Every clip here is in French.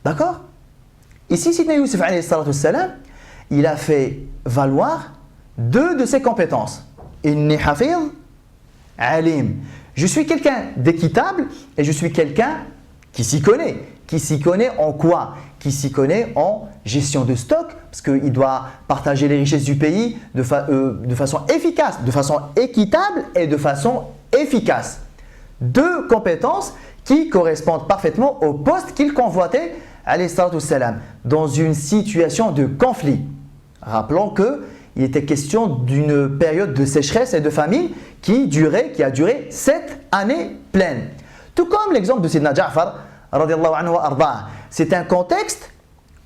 D'accord? Ici, Sidna Youssef alayhi salatu wassalam, il a fait valoir deux de ses compétences. Inni hafiz, alim. Je suis quelqu'un d'équitable et je suis quelqu'un qui s'y connaît. Qui s'y connaît en quoi? Qui s'y connaît en gestion de stock, parce qu'il doit partager les richesses du pays de façon efficace, de façon équitable et de façon efficace. Deux compétences qui correspondent parfaitement au poste qu'il convoitait, alayhi salatu wassalam, dans une situation de conflit. Rappelons qu'il était question d'une période de sécheresse et de famine qui a duré 7 années pleines. Tout comme l'exemple de Sidna Ja'far, radiallahu anhu wa arda'. C'est un contexte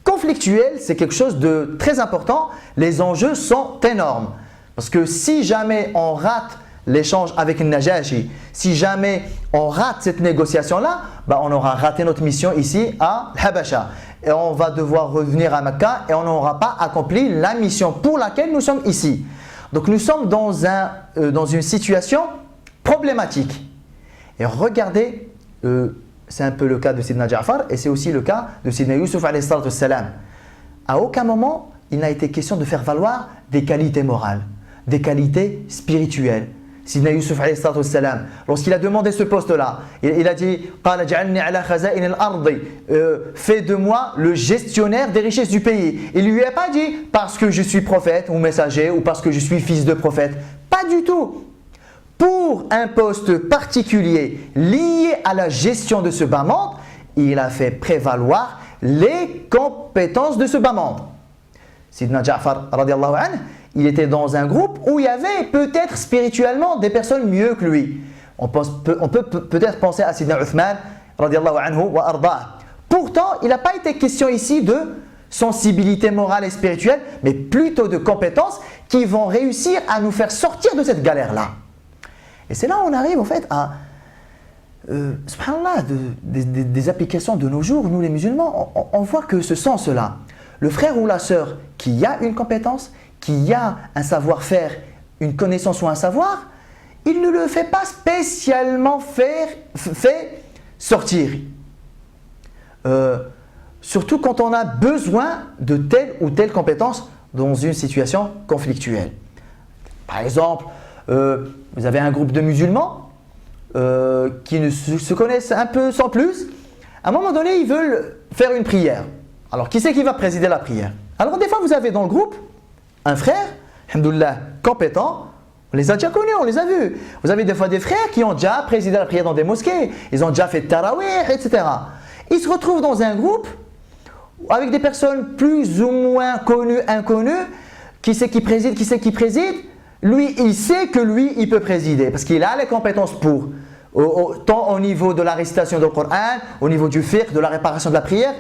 conflictuel, c'est quelque chose de très important. Les enjeux sont énormes. Parce que si jamais on rate l'échange avec le Najashi, si jamais on rate cette négociation-là, on aura raté notre mission ici à Habasha. Et on va devoir revenir à Mecca et on n'aura pas accompli la mission pour laquelle nous sommes ici. Donc nous sommes dans une situation problématique. Et regardez, c'est un peu le cas de Sidna Ja'far et c'est aussi le cas de Sidna Youssef alayhi salatu wassalam. À aucun moment, il n'a été question de faire valoir des qualités morales, des qualités spirituelles. Sidna Youssef alayhi salatu wassalam, lorsqu'il a demandé ce poste-là, il a dit قَالَ جَعَلْنِي عَلَى خَزَائِنِ الْأَرْضِ fais de moi le gestionnaire des richesses du pays. Il ne lui a pas dit parce que je suis prophète ou messager ou parce que je suis fils de prophète. Pas du tout. Pour un poste particulier lié à la gestion de ce bas monde, il a fait prévaloir les compétences de ce bas monde. Sidna Ja'far, radiallahu anhu, il était dans un groupe où il y avait peut-être spirituellement des personnes mieux que lui. On peut peut-être penser à Sidna Uthman, radiallahu anhu wa arda'. Pourtant, il n'a pas été question ici de sensibilité morale et spirituelle, mais plutôt de compétences qui vont réussir à nous faire sortir de cette galère-là. Et c'est là où on arrive en fait à, subhanallah, des applications de nos jours, nous les musulmans, on voit que ce sens-là, le frère ou la sœur qui a une compétence, qui a un savoir-faire, une connaissance ou un savoir, il ne le fait pas spécialement fait sortir. Surtout quand on a besoin de telle ou telle compétence dans une situation conflictuelle. Par exemple, vous avez un groupe de musulmans qui se connaissent un peu sans plus. À un moment donné, ils veulent faire une prière. Alors, qui c'est qui va présider la prière? Alors, des fois, vous avez dans le groupe un frère, alhamdoulilah, compétent. On les a déjà connus, on les a vus. Vous avez des fois des frères qui ont déjà présidé la prière dans des mosquées. Ils ont déjà fait tarawih, etc. Ils se retrouvent dans un groupe avec des personnes plus ou moins connues, inconnues. Qui c'est qui préside? Qui c'est qui préside? Lui, il sait que lui, il peut présider parce qu'il a les compétences pour. Tant au niveau de la récitation du Coran, au niveau du fiqh, de la réparation de la prière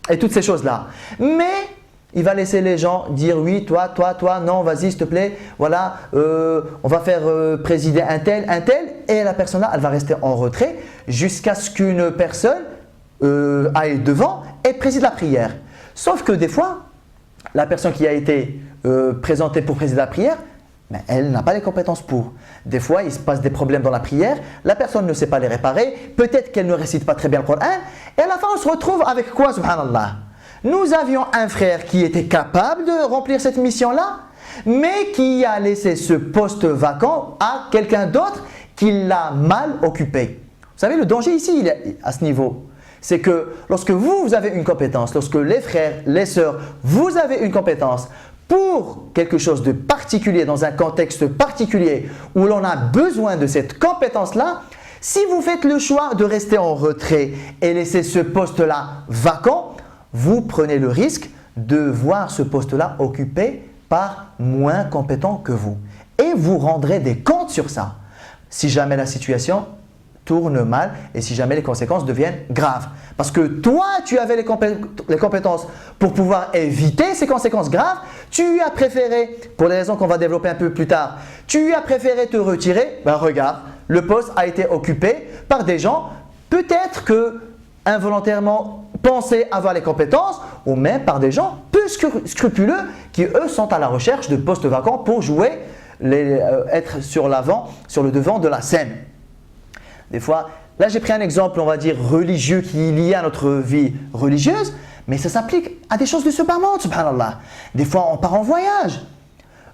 et toutes ces choses-là. Mais il va laisser les gens dire oui, toi, non, vas-y, s'il te plaît, voilà, on va faire présider un tel, et la personne-là, elle va rester en retrait jusqu'à ce qu'une personne aille devant et préside la prière. Sauf que des fois, la personne qui a été présentée pour présider la prière, mais elle n'a pas les compétences pour. Des fois, il se passe des problèmes dans la prière, la personne ne sait pas les réparer, peut-être qu'elle ne récite pas très bien le Coran, et à la fin, on se retrouve avec quoi, subhanallah? Nous avions un frère qui était capable de remplir cette mission-là, mais qui a laissé ce poste vacant à quelqu'un d'autre qui l'a mal occupé. Vous savez, le danger ici, il est à ce niveau. C'est que lorsque vous avez une compétence, lorsque les frères, les sœurs, vous avez une compétence pour quelque chose de particulier, dans un contexte particulier où l'on a besoin de cette compétence-là, si vous faites le choix de rester en retrait et laisser ce poste-là vacant, vous prenez le risque de voir ce poste-là occupé par moins compétent que vous. Et vous rendrez des comptes sur ça. Si jamais la situation tourne mal et si jamais les conséquences deviennent graves. Parce que toi, tu avais les compétences pour pouvoir éviter ces conséquences graves. Tu as préféré, pour des raisons qu'on va développer un peu plus tard, tu as préféré te retirer. Ben regarde, le poste a été occupé par des gens, peut-être que involontairement pensaient avoir les compétences, ou même par des gens peu scrupuleux qui eux sont à la recherche de postes vacants pour jouer, être sur le devant de la scène. Des fois, Là, j'ai pris un exemple, on va dire, religieux qui est lié à notre vie religieuse, mais ça s'applique à des choses de ce bas monde, subhanallah. Des fois, on part en voyage.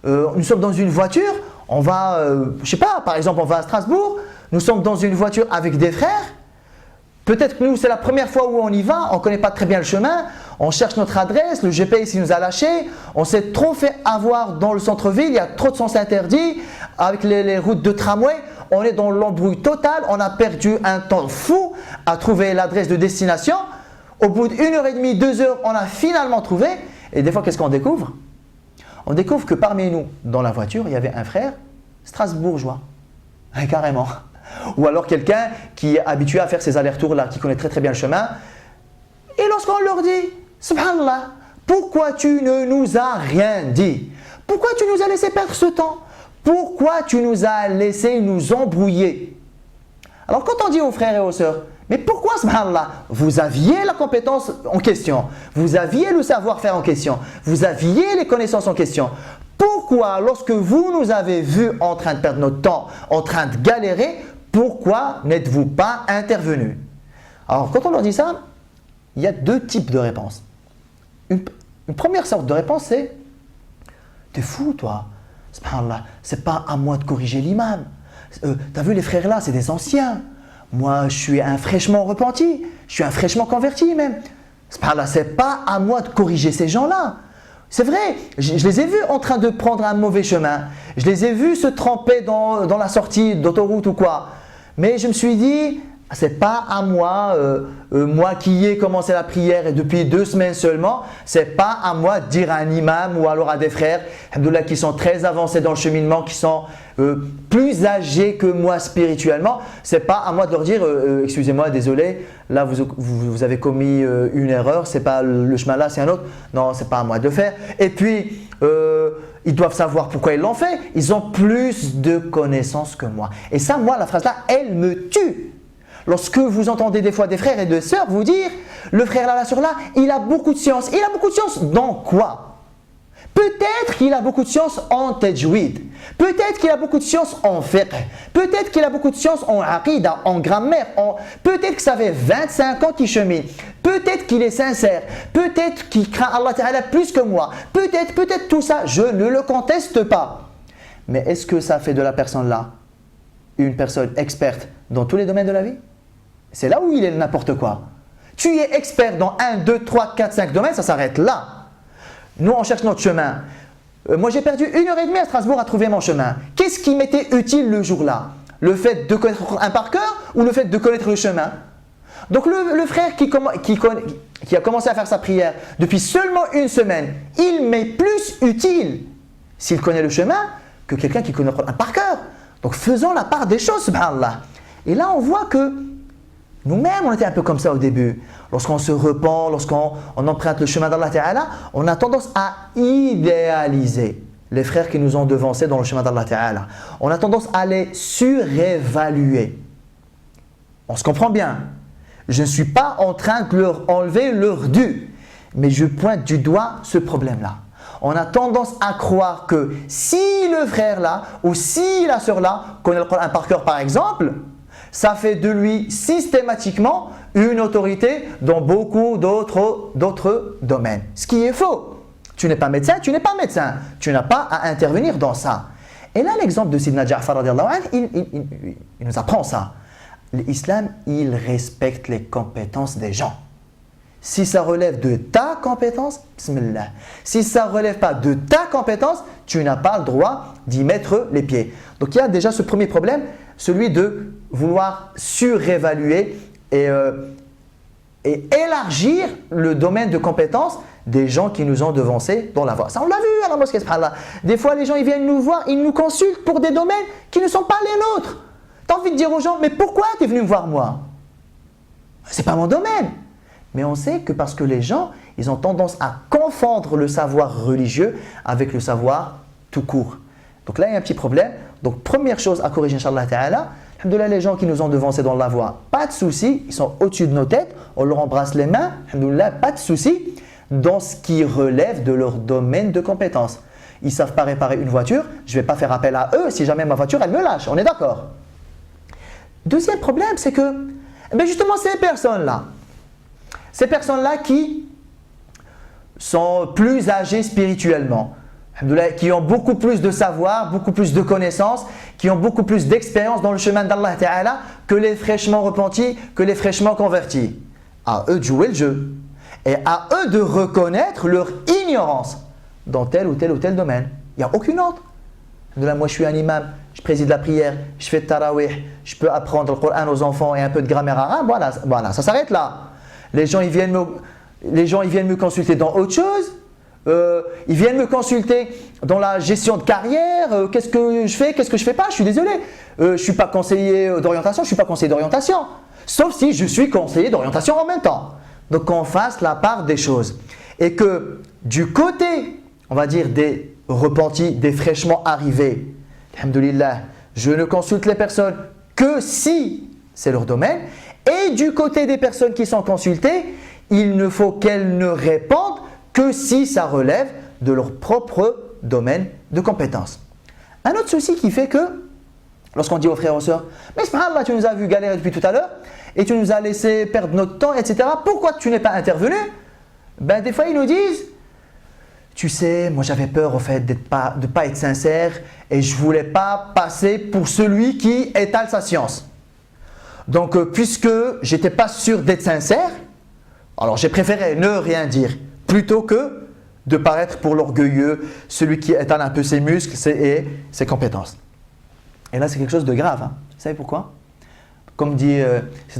Nous sommes dans une voiture, on va, je sais pas, par exemple, on va à Strasbourg, nous sommes dans une voiture avec des frères. Peut-être que nous, c'est la première fois où on y va, on ne connaît pas très bien le chemin, on cherche notre adresse, le GPS il nous a lâché, on s'est trop fait avoir dans le centre-ville, il y a trop de sens interdits, avec les routes de tramway, on est dans l'embrouille totale, on a perdu un temps fou à trouver l'adresse de destination. Au bout d'une heure et demie, 2 heures, on a finalement trouvé. Et des fois, qu'est-ce qu'on découvre? On découvre que parmi nous, dans la voiture, il y avait un frère strasbourgeois, carrément. Ou alors quelqu'un qui est habitué à faire ces allers-retours là, qui connaît très très bien le chemin. Et lorsqu'on leur dit, subhanallah, pourquoi tu ne nous as rien dit? Pourquoi tu nous as laissé perdre ce temps? Pourquoi tu nous as laissé nous embrouiller? Alors quand on dit aux frères et aux sœurs, mais pourquoi, subhanallah, vous aviez la compétence en question, vous aviez le savoir-faire en question, vous aviez les connaissances en question. Pourquoi, lorsque vous nous avez vus en train de perdre notre temps, en train de galérer, pourquoi n'êtes-vous pas intervenus? Alors, quand on leur dit ça, il y a 2 types de réponses. Une première sorte de réponse, c'est « T'es fou, toi. Subhanallah, c'est pas à moi de corriger l'imam. T'as vu, les frères là, c'est des anciens. Moi, je suis un fraîchement repenti. Je suis un fraîchement converti même. Subhanallah, c'est pas à moi de corriger ces gens-là. C'est vrai, je les ai vus en train de prendre un mauvais chemin. Je les ai vus se tremper dans la sortie d'autoroute ou quoi. Mais je me suis dit, c'est pas à moi, moi qui ai commencé la prière et depuis 2 semaines seulement, c'est pas à moi de dire à un imam ou alors à des frères, alhamdoulilah, qui sont très avancés dans le cheminement, qui sont plus âgés que moi spirituellement, c'est pas à moi de leur dire, excusez-moi, désolé, là vous avez commis une erreur, c'est pas le chemin là, c'est un autre. Non, c'est pas à moi de le faire. Et puis, ils doivent savoir pourquoi ils l'ont fait. Ils ont plus de connaissances que moi. Et ça, moi, la phrase là, elle me tue. Lorsque vous entendez des fois des frères et des sœurs vous dire « le frère là, la sœur là, il a beaucoup de science ». Il a beaucoup de science dans quoi? Peut-être qu'il a beaucoup de science en tajwid. Peut-être qu'il a beaucoup de science en fiqh. Peut-être qu'il a beaucoup de science en aqidah, en grammaire. Peut-être que ça fait 25 ans qu'il chemine. Peut-être qu'il est sincère. Peut-être qu'il craint Allah Ta'ala plus que moi. Peut-être tout ça, je ne le conteste pas. Mais est-ce que ça fait de la personne là une personne experte dans tous les domaines de la vie? C'est là où il est n'importe quoi. Tu es expert dans 1, 2, 3, 4, 5 domaines, ça s'arrête là. Nous, on cherche notre chemin. Moi, j'ai perdu 1 heure et demie à Strasbourg à trouver mon chemin. Qu'est-ce qui m'était utile le jour-là? Le fait de connaître un par cœur ou le fait de connaître le chemin? Donc, le frère qui a commencé à faire sa prière depuis seulement 1 semaine, il m'est plus utile s'il connaît le chemin que quelqu'un qui connaît un par cœur. Donc, faisons la part des choses, subhanallah. Et là, on voit que nous-mêmes, on était un peu comme ça au début. Lorsqu'on se repent, lorsqu'on emprunte le chemin d'Allah Ta'ala, on a tendance à idéaliser les frères qui nous ont devancés dans le chemin d'Allah Ta'ala. On a tendance à les surévaluer. On se comprend bien. Je ne suis pas en train de leur enlever leur dû, mais je pointe du doigt ce problème-là. On a tendance à croire que si le frère là ou si la sœur là connaît le Coran par cœur par exemple, ça fait de lui systématiquement une autorité dans beaucoup d'autres domaines. Ce qui est faux. Tu n'es pas médecin, tu n'es pas médecin. Tu n'as pas à intervenir dans ça. Et là, l'exemple de Sidna Ja'far, il nous apprend ça. L'islam, il respecte les compétences des gens. Si ça relève de ta compétence, bismillah. Si ça ne relève pas de ta compétence, tu n'as pas le droit d'y mettre les pieds. Donc il y a déjà ce premier problème, celui de vouloir surévaluer et élargir le domaine de compétences des gens qui nous ont devancés dans la voie. Ça on l'a vu à la mosquée, subhanallah. Des fois les gens ils viennent nous voir, ils nous consultent pour des domaines qui ne sont pas les nôtres. Tu as envie de dire aux gens, mais pourquoi tu es venu me voir moi? C'est pas mon domaine. Mais on sait que parce que les gens, ils ont tendance à confondre le savoir religieux avec le savoir tout court. Donc là, il y a un petit problème. Donc première chose à corriger, Inch'Allah Ta'ala, alhamdoulilah, les gens qui nous ont devancés dans la voie, pas de souci, ils sont au-dessus de nos têtes, on leur embrasse les mains, alhamdoulilah, pas de souci, dans ce qui relève de leur domaine de compétence. Ils ne savent pas réparer une voiture, je ne vais pas faire appel à eux si jamais ma voiture, elle me lâche, on est d'accord? Deuxième problème, c'est que justement ces personnes-là qui sont plus âgées spirituellement, qui ont beaucoup plus de savoir, beaucoup plus de connaissances, qui ont beaucoup plus d'expérience dans le chemin d'Allah Ta'ala que les fraîchement repentis, que les fraîchement convertis. À eux de jouer le jeu et à eux de reconnaître leur ignorance dans tel ou tel domaine. Il n'y a aucune honte. Moi je suis un imam, je préside la prière, je fais le tarawih, je peux apprendre le Coran aux enfants et un peu de grammaire arabe, voilà, ça s'arrête là. Les gens ils viennent me consulter dans autre chose. Ils viennent me consulter dans la gestion de carrière, qu'est-ce que je fais, qu'est-ce que je fais pas, je suis désolé. Je ne suis pas conseiller d'orientation, sauf si je suis conseiller d'orientation en même temps. Donc qu'on fasse la part des choses. Et que du côté, on va dire, des repentis, des fraîchement arrivés, alhamdoulilah, je ne consulte les personnes que si c'est leur domaine. Et du côté des personnes qui sont consultées, il ne faut qu'elles ne répondent que si ça relève de leur propre domaine de compétence. Un autre souci qui fait que, lorsqu'on dit aux frères et aux sœurs, mais subhanallah, tu nous as vu galérer depuis tout à l'heure et tu nous as laissé perdre notre temps, etc. Pourquoi tu n'es pas intervenu? Des fois, ils nous disent, tu sais, moi j'avais peur au fait de ne pas être sincère et je ne voulais pas passer pour celui qui étale sa science. Donc, puisque je n'étais pas sûr d'être sincère, alors j'ai préféré ne rien dire plutôt que de paraître pour l'orgueilleux, celui qui étale un peu ses muscles et ses compétences. Et là, c'est quelque chose de grave. Vous savez pourquoi? Comme dit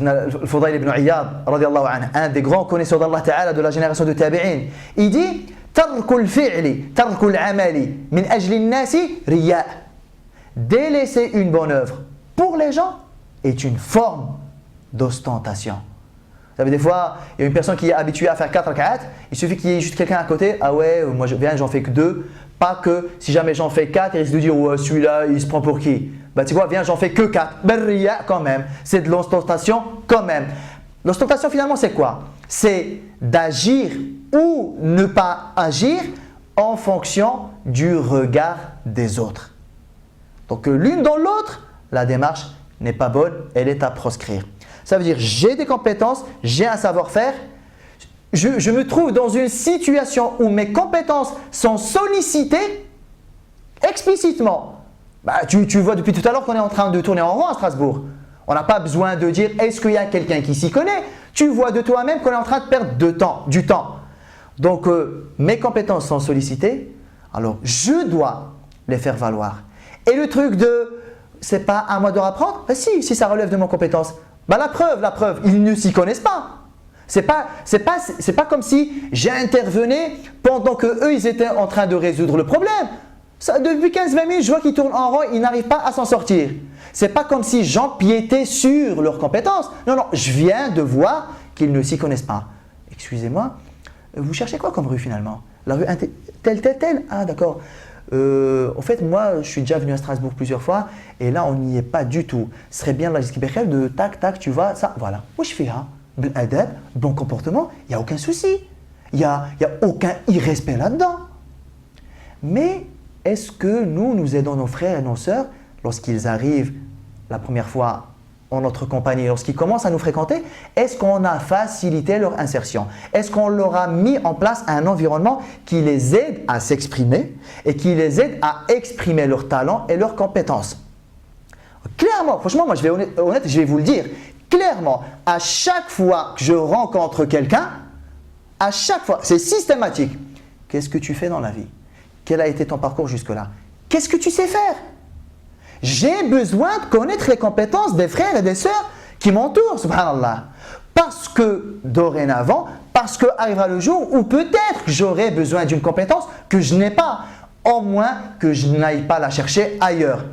Al-Fudayl ibn Iyad, un des grands connaisseurs d'Allah Ta'ala de la génération de Tabi'in, il dit délaisser une bonne œuvre pour les gens est une forme d'ostentation. Vous savez, des fois, il y a une personne qui est habituée à faire 4 rak'at, il suffit qu'il y ait juste quelqu'un à côté, ah ouais, moi j'en fais que 2, pas que si jamais j'en fais 4, il risque de dire, ouais, celui-là, il se prend pour qui? Tu sais quoi, viens, j'en fais que 4. Riya quand même, c'est de l'ostentation quand même. L'ostentation finalement, c'est quoi? C'est d'agir ou ne pas agir en fonction du regard des autres. Donc l'une dans l'autre, la démarche n'est pas bonne, elle est à proscrire. Ça veut dire j'ai des compétences, j'ai un savoir-faire, je me trouve dans une situation où mes compétences sont sollicitées explicitement. Tu vois depuis tout à l'heure qu'on est en train de tourner en rond à Strasbourg. On n'a pas besoin de dire est-ce qu'il y a quelqu'un qui s'y connaît. Tu vois de toi-même qu'on est en train de perdre du temps. Donc mes compétences sont sollicitées, alors je dois les faire valoir. Et le truc de c'est pas à moi de apprendre, si ça relève de mon compétence. La preuve, ils ne s'y connaissent pas. C'est pas comme si j'intervenais pendant qu'eux ils étaient en train de résoudre le problème. Ça, depuis 15-20 minutes, je vois qu'ils tournent en rond, ils n'arrivent pas à s'en sortir. C'est pas comme si j'empiétais sur leurs compétences. Non, je viens de voir qu'ils ne s'y connaissent pas. Excusez-moi, vous cherchez quoi comme rue finalement? La rue telle? Ah d'accord. En fait, moi, je suis déjà venu à Strasbourg plusieurs fois et là, on n'y est pas du tout. Ce serait bien de tac, tu vois, ça, voilà. Moi, je fais adab, bon comportement, il n'y a aucun souci. Il n'y a aucun irrespect là-dedans. Mais est-ce que nous aidons nos frères et nos sœurs lorsqu'ils arrivent la première fois en notre compagnie, lorsqu'ils commencent à nous fréquenter, est-ce qu'on a facilité leur insertion? Est-ce qu'on leur a mis en place un environnement qui les aide à s'exprimer et qui les aide à exprimer leurs talents et leurs compétences? Clairement, franchement, moi je vais honnête, je vais vous le dire, clairement, à chaque fois que je rencontre quelqu'un, à chaque fois, c'est systématique. Qu'est-ce que tu fais dans la vie? Quel a été ton parcours jusque-là? Qu'est-ce que tu sais faire? J'ai besoin de connaître les compétences des frères et des sœurs qui m'entourent, subhanallah. Parce que dorénavant, parce que arrivera le jour où peut-être j'aurai besoin d'une compétence que je n'ai pas, au moins que je n'aille pas la chercher ailleurs.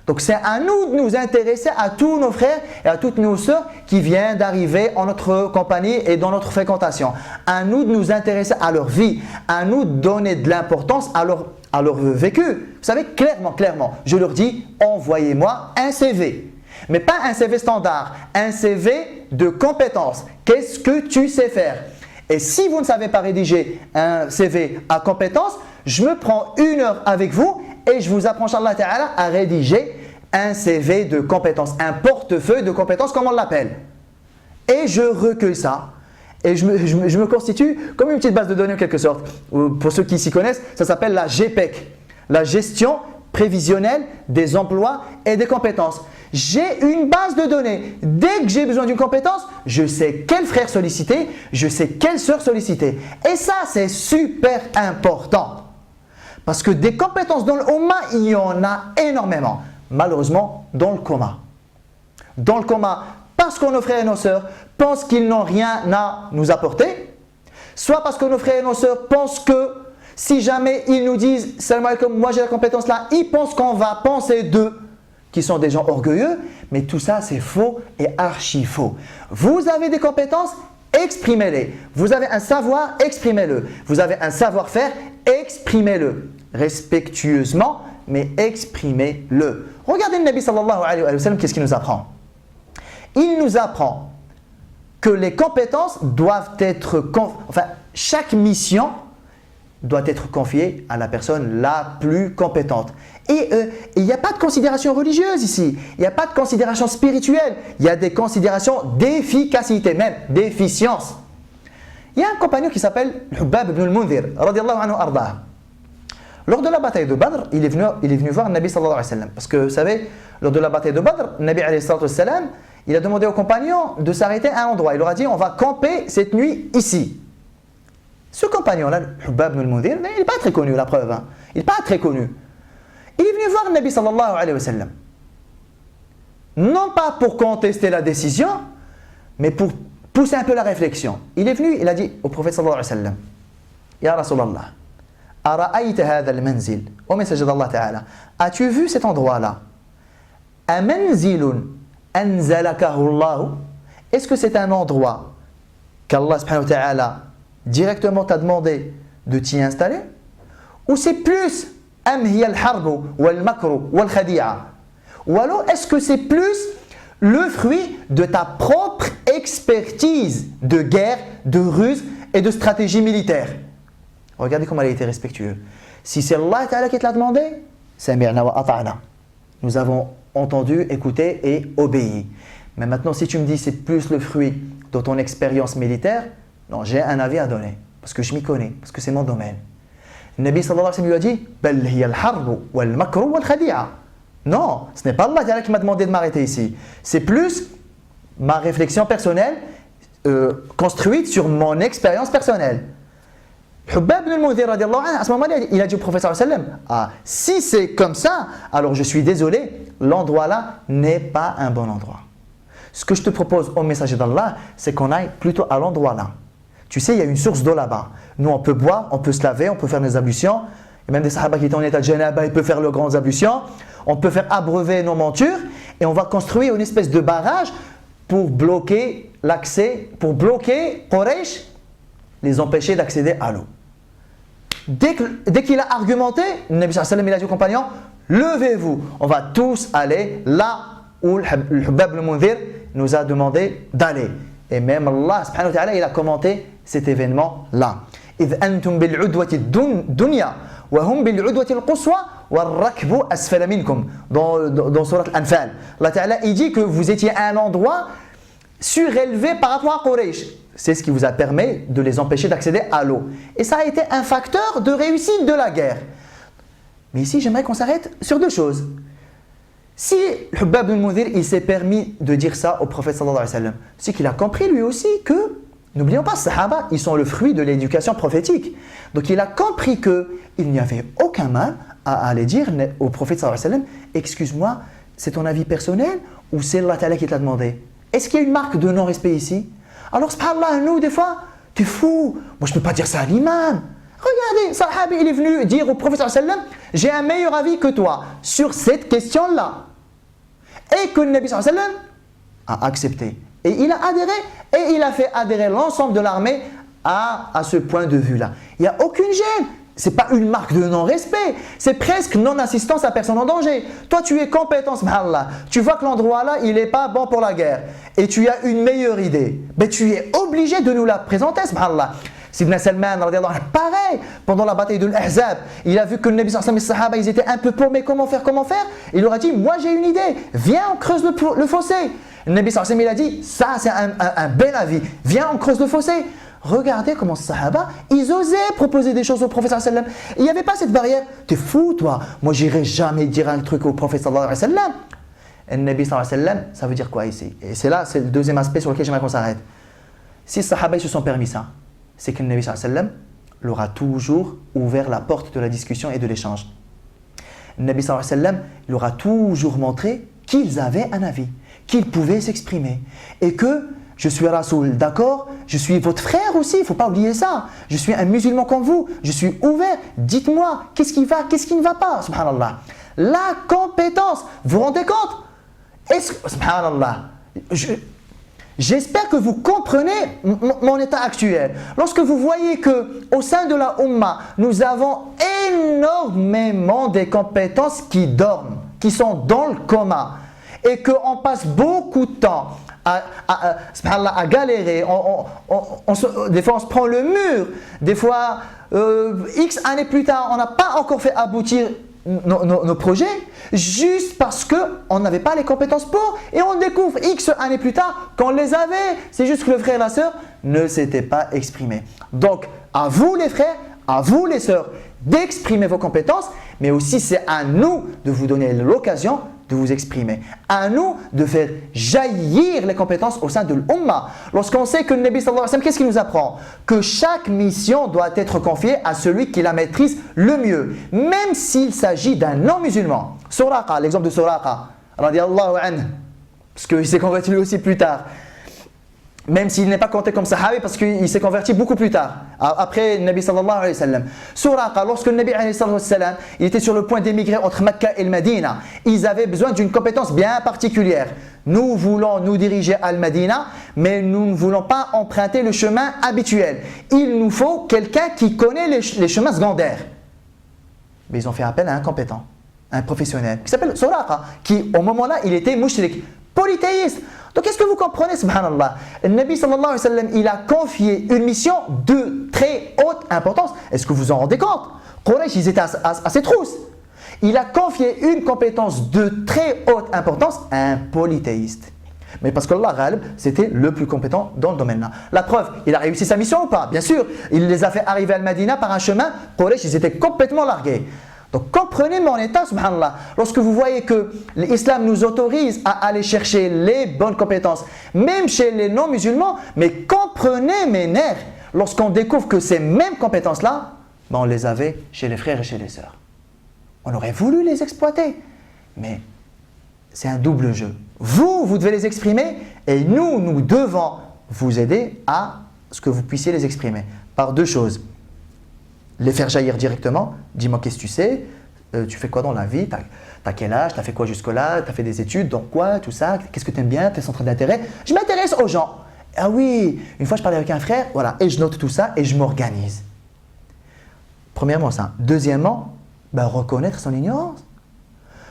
Donc c'est à nous de nous intéresser à tous nos frères et à toutes nos sœurs qui viennent d'arriver en notre compagnie et dans notre fréquentation. À nous de nous intéresser à leur vie, à nous de donner de l'importance à leur vécu. Vous savez, clairement, je leur dis, envoyez-moi un CV. Mais pas un CV standard, un CV de compétences. Qu'est-ce que tu sais faire? Et si vous ne savez pas rédiger un CV à compétences, je me prends 1 heure avec vous et je vous apprends, Inch'Allah Ta'ala, à rédiger un CV de compétences, un portefeuille de compétences comme on l'appelle. Et je recueille ça. Et je me constitue comme une petite base de données en quelque sorte. Pour ceux qui s'y connaissent, ça s'appelle la GPEC, la gestion prévisionnelle des emplois et des compétences. J'ai une base de données. Dès que j'ai besoin d'une compétence, je sais quel frère solliciter, je sais quelle sœur solliciter. Et ça, c'est super important. Parce que des compétences dans le Ummah, il y en a énormément. Malheureusement, dans le coma. Dans le coma, parce que nos frères et nos sœurs pensent qu'ils n'ont rien à nous apporter, soit parce que nos frères et nos sœurs pensent que si jamais ils nous disent « Salam alaikum, moi j'ai la compétence là », ils pensent qu'on va penser d'eux, qui sont des gens orgueilleux, mais tout ça c'est faux et archi faux. Vous avez des compétences, exprimez-les. Vous avez un savoir, exprimez-le. Vous avez un savoir-faire, exprimez-le. Respectueusement, mais exprimez-le. Regardez le Nabi sallallahu alayhi wa sallam, qu'est-ce qu'il nous apprend? Il nous apprend que les compétences doivent être, chaque mission doit être confiée à la personne la plus compétente. Et il n'y a pas de considération religieuse ici, il n'y a pas de considération spirituelle, il y a des considérations d'efficacité, même d'efficience. Il y a un compagnon qui s'appelle Hubbab ibn al-Mundhir, radiyallahu anhu ardah. Lors de la bataille de Badr, il est venu voir le Nabi sallallahu alayhi wa sallam. Parce que vous savez, lors de la bataille de Badr, le Nabi alayhi wa sallam, il a demandé aux compagnons de s'arrêter à un endroit. Il leur a dit, on va camper cette nuit ici. Ce compagnon-là, Hubbab ibn al-Mundhir, il n'est pas très connu, la preuve. Hein. Il n'est pas très connu. Il est venu voir le Nabi sallallahu alayhi wa sallam. Non pas pour contester la décision, mais pour pousser un peu la réflexion. Il est venu, il a dit au prophète sallallahu alayhi wa sallam, Ya Rasulallah, ara'ayta hadha al-manzil, au message d'Allah Ta'ala, as-tu vu cet endroit-là? Amanzilun anzalakahu Allah, est-ce que c'est un endroit qu'Allah subhanahu wa ta'ala directement t'a demandé de t'y installer? Ou c'est plus am hiya al-harbu wal-makru wal-khadi'a? Ou alors est-ce que c'est plus le fruit de ta propre expertise de guerre, de ruse et de stratégie militaire? Regardez comment il a été respectueux. Si c'est Allah Ta'ala qui te l'a demandé, sami'na wa ata'na. Nous avons entendu, écouté et obéi. Mais maintenant, si tu me dis c'est plus le fruit de ton expérience militaire, non, j'ai un avis à donner. Parce que je m'y connais, parce que c'est mon domaine. Le Nabi sallallahu alayhi wa sallam lui a dit Bal hiya al-harbu wal-makru wal-khadi'a. Non, ce n'est pas Allah Ta'ala qui m'a demandé de m'arrêter ici. C'est plus ma réflexion personnelle construite sur mon expérience personnelle. Hubbab ibn al-Mundhir, à ce moment-là, il a dit au prophète sallallahu alayhi wa sallam, si c'est comme ça, alors je suis désolé, l'endroit là n'est pas un bon endroit. Ce que je te propose au messager d'Allah, c'est qu'on aille plutôt à l'endroit là. Tu sais, il y a une source d'eau là-bas. Nous, on peut boire, on peut se laver, on peut faire des ablutions. Il y a même des sahaba qui étaient en état de janaba, ils peuvent faire leurs grandes ablutions. On peut faire abreuver nos montures et on va construire une espèce de barrage pour bloquer l'accès, pour bloquer Quraysh, les empêcher d'accéder à l'eau. Dès qu'il a argumenté, le Nabi sallallahu alayhi wa sallam, il a dit aux compagnons, levez-vous, on va tous aller là où le Hubbab ibn al-Mundhir nous a demandé d'aller. Et même Allah subhanahu wa ta'ala, il a commenté cet événement-là. إِذْ أَنْتُمْ بِالْعُدْوَةِ الدُّنْيَا وَهُمْ بِالْعُدْوَةِ الْقُصْوَى وَالرَّكْبُ أَسْفَلَ مِنْكُمْ. Dans Surat Al-Anfal, Allah Ta'ala, il dit que vous étiez à un endroit surélevé par rapport à Quraysh. C'est ce qui vous a permis de les empêcher d'accéder à l'eau. Et ça a été un facteur de réussite de la guerre. Mais ici, j'aimerais qu'on s'arrête sur deux choses. Si Hubbab ibn al-Mundhir, il s'est permis de dire ça au prophète sallallahu alayhi wa sallam, c'est qu'il a compris lui aussi que, n'oublions pas, Sahaba, ils sont le fruit de l'éducation prophétique. Donc il a compris qu'il n'y avait aucun mal à aller dire au prophète sallallahu alayhi wa sallam, excuse-moi, c'est ton avis personnel ou c'est Allah Ta'ala qui te l'a demandé? Est-ce qu'il y a une marque de non-respect ici? Alors, subhanallah, nous, des fois, t'es fou. Moi, je ne peux pas dire ça à l'imam. Regardez, Sahabi, il est venu dire au prophète sallallahu alayhi wa sallam, j'ai un meilleur avis que toi sur cette question-là. Et que le Nabi sallallahu alayhi wa sallam a accepté. Et il a adhéré, et il a fait adhérer l'ensemble de l'armée à ce point de vue-là. Il n'y a aucune gêne. Ce n'est pas une marque de non-respect. C'est presque non-assistance à personne en danger. Toi, tu es compétent, subhanallah. Tu vois que l'endroit-là, il n'est pas bon pour la guerre. Et tu as une meilleure idée. Mais tu es obligé de nous la présenter, subhanallah. Sidna Salman, radiallahu anhu, pareil, pendant la bataille de l'Ahzab, il a vu que le Nabi sallallahu alayhi wa sallam et les Sahaba, ils étaient un peu paumés, comment faire? Il leur a dit, moi j'ai une idée, viens on creuse le fossé. Le Nabi sallallahu alayhi wa sallam, il a dit, ça c'est un bel avis, viens on creuse le fossé. Regardez comment les Sahaba, ils osaient proposer des choses au prophète sallallahu alayhi wa sallam. Il n'y avait pas cette barrière, t'es fou toi, moi j'irai jamais dire un truc au prophète sallallahu alayhi wa sallam. Le Nabi sallallahu alayhi wa sallam, ça veut dire quoi ici? Et c'est là, c'est le deuxième aspect sur lequel j'aimerais qu'on s'arrête. Si les Sahaba ils se sont permis ça, c'est que le Nabi sallallahu alayhi wa sallam leur a toujours ouvert la porte de la discussion et de l'échange. Le Nabi sallallahu alayhi wa sallam leur a toujours montré qu'ils avaient un avis, qu'ils pouvaient s'exprimer et que je suis Rasoul, d'accord? Je suis votre frère aussi, il ne faut pas oublier ça. Je suis un musulman comme vous, je suis ouvert. Dites-moi, qu'est-ce qui va, qu'est-ce qui ne va pas? Subhanallah. La compétence, vous vous rendez compte? Subhanallah. J'espère que vous comprenez mon état actuel. Lorsque vous voyez qu'au sein de la Ummah, nous avons énormément des compétences qui dorment, qui sont dans le coma, et qu'on passe beaucoup de temps à galérer, des fois on se prend le mur, des fois X années plus tard, on n'a pas encore fait aboutir nos projets, juste parce qu'on n'avait pas les compétences pour, et on découvre X années plus tard qu'on les avait, c'est juste que le frère et la sœur ne s'étaient pas exprimés. Donc à vous les frères, à vous les sœurs, d'exprimer vos compétences, mais aussi c'est à nous de vous donner l'occasion de vous exprimer. À nous de faire jaillir les compétences au sein de l'Ummah. Lorsqu'on sait que le Nabi sallallahu alayhi wa sallam, qu'est-ce qu'il nous apprend? Que chaque mission doit être confiée à celui qui la maîtrise le mieux, même s'il s'agit d'un non-musulman. Suraqa, l'exemple de Suraqa, radiallahu anhu, parce qu'il s'est converti lui aussi plus tard. Même s'il n'est pas compté comme sahabi parce qu'il s'est converti beaucoup plus tard, après le Nabi sallallahu alayhi wa sallam. Suraqa, lorsque le Nabi alayhi wa sallam, il était sur le point d'émigrer entre Mecca et le Medina, ils avaient besoin d'une compétence bien particulière. Nous voulons nous diriger à Al-Madina, mais nous ne voulons pas emprunter le chemin habituel. Il nous faut quelqu'un qui connaît les chemins secondaires. Mais ils ont fait appel à un compétent, un professionnel, qui s'appelle Suraqa, qui au moment-là, il était mushrik, polythéiste. Donc qu'est-ce que vous comprenez, subhanallah? Le Nabi sallallahu alayhi wa sallam, il a confié une mission de très haute importance. Est-ce que vous vous en rendez compte? Quraysh, ils étaient à ses trousses. Il a confié une compétence de très haute importance à un polythéiste. Mais parce qu'Allah Ghalib, c'était le plus compétent dans le domaine-là. La preuve, il a réussi sa mission ou pas? Bien sûr, il les a fait arriver à Al-Madina par un chemin. Quraysh, ils étaient complètement largués. Donc comprenez mon état, subhanallah. Lorsque vous voyez que l'islam nous autorise à aller chercher les bonnes compétences, même chez les non-musulmans, mais comprenez mes nerfs, lorsqu'on découvre que ces mêmes compétences-là, on les avait chez les frères et chez les sœurs. On aurait voulu les exploiter, mais c'est un double jeu. Vous devez les exprimer et nous devons vous aider à ce que vous puissiez les exprimer par deux choses. Les faire jaillir directement, dis-moi qu'est-ce que tu sais, tu fais quoi dans la vie, t'as quel âge, t'as fait quoi jusque-là, t'as fait des études, donc quoi, tout ça, qu'est-ce que tu aimes bien, tes centres d'intérêt. Je m'intéresse aux gens. Ah oui, une fois je parlais avec un frère, voilà, et je note tout ça et je m'organise. Premièrement ça. Deuxièmement, reconnaître son ignorance.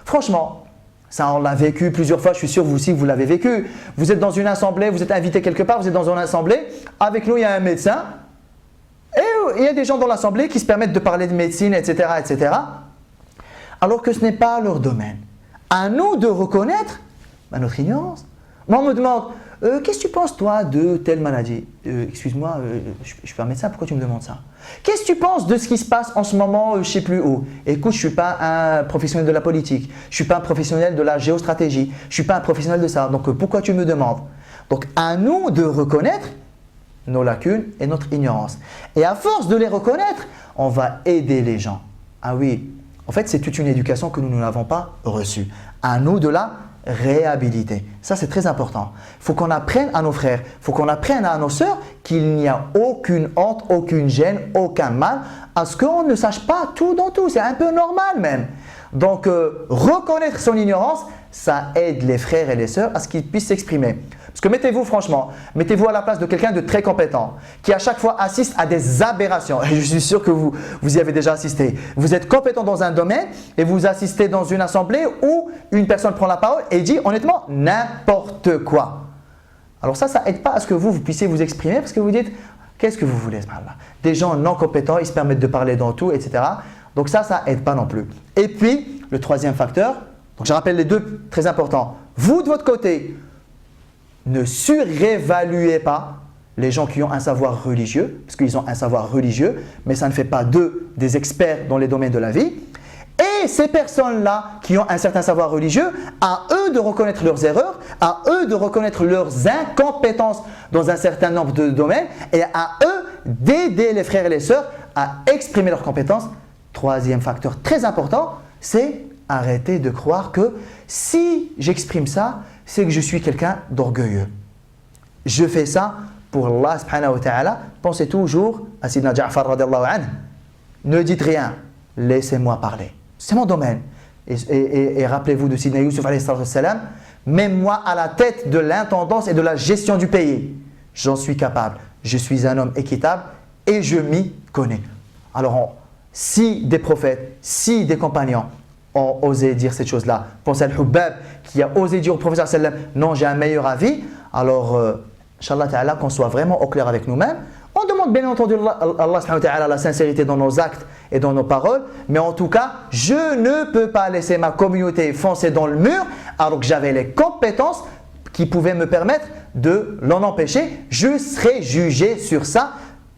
Franchement, ça on l'a vécu plusieurs fois, je suis sûr vous aussi vous l'avez vécu. Vous êtes dans une assemblée, vous êtes invité quelque part, vous êtes dans une assemblée, avec nous il y a un médecin, et il y a des gens dans l'assemblée qui se permettent de parler de médecine, etc., etc., alors que ce n'est pas leur domaine. À nous de reconnaître notre ignorance. Moi, on me demande, qu'est-ce que tu penses toi de telle maladie? Excuse-moi, je suis un médecin, pourquoi tu me demandes ça? Qu'est-ce que tu penses de ce qui se passe en ce moment, je ne sais plus où? Écoute, je ne suis pas un professionnel de la politique, je ne suis pas un professionnel de la géostratégie, je ne suis pas un professionnel de ça, donc pourquoi tu me demandes? Donc, à nous de reconnaître nos lacunes et notre ignorance. Et à force de les reconnaître, on va aider les gens. Ah oui, en fait, c'est toute une éducation que nous n'avons pas reçue. À nous de la réhabiliter. Ça, c'est très important. Il faut qu'on apprenne à nos frères, il faut qu'on apprenne à nos sœurs qu'il n'y a aucune honte, aucune gêne, aucun mal à ce qu'on ne sache pas tout dans tout. C'est un peu normal même. Donc, reconnaître son ignorance, ça aide les frères et les sœurs à ce qu'ils puissent s'exprimer. Parce que mettez-vous franchement, mettez-vous à la place de quelqu'un de très compétent, qui à chaque fois assiste à des aberrations. Et je suis sûr que vous y avez déjà assisté. Vous êtes compétent dans un domaine et vous assistez dans une assemblée où une personne prend la parole et dit honnêtement n'importe quoi. Alors ça n'aide pas à ce que vous puissiez vous exprimer parce que vous dites Qu'est-ce que vous voulez, subhanallah? Des gens non compétents, ils se permettent de parler dans tout, etc. Donc ça aide pas non plus. Et puis, le troisième facteur, donc je rappelle les deux très importants. Vous, de votre côté, ne surévaluez pas les gens qui ont un savoir religieux, parce qu'ils ont un savoir religieux, mais ça ne fait pas d'eux des experts dans les domaines de la vie. Et ces personnes-là qui ont un certain savoir religieux, à eux de reconnaître leurs erreurs, à eux de reconnaître leurs incompétences dans un certain nombre de domaines et à eux d'aider les frères et les sœurs à exprimer leurs compétences. Troisième facteur très important, c'est arrêter de croire que si j'exprime ça, c'est que je suis quelqu'un d'orgueilleux. Je fais ça pour Allah subhanahu wa ta'ala. Pensez toujours à Sidna Ja'far radiallahu anhu. Ne dites rien, laissez-moi parler. C'est mon domaine. Et rappelez-vous de Sidna Yusuf alayhi salam, mets-moi à la tête de l'intendance et de la gestion du pays. J'en suis capable. Je suis un homme équitable et je m'y connais. Alors, si des prophètes, si des compagnons ont osé dire cette chose-là, pensez à Al-Hubbab qui a osé dire au prophète sallam, non, j'ai un meilleur avis, alors, Inch'Allah ta'ala, qu'on soit vraiment au clair avec nous-mêmes. On demande bien entendu Allah subhanahu wa ta'ala la sincérité dans nos actes et dans nos paroles, mais en tout cas, je ne peux pas laisser ma communauté foncer dans le mur alors que j'avais les compétences qui pouvaient me permettre de l'en empêcher. Je serai jugé sur ça.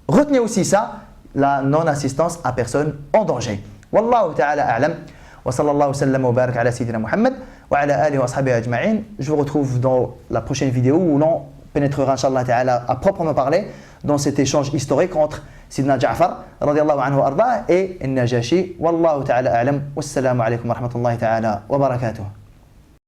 Retenez aussi ça, la non-assistance à personne en danger. Wallahu ta'ala a'lam. Wa sallallahu sallam wa barak ala sayyidina Muhammad wa ala alihi wa ashabihi ajma'in. Je vous retrouve dans la prochaine vidéo où l'on pénétrera, Inch'Allah ta'ala, à proprement parler dans cet échange historique entre Sidna Ja'far radiallahu anhu arda et Najashi. Wallahu ta'ala a'lam. Wassalamu alaikum wa rahmatullahi ta'ala wa barakatuh.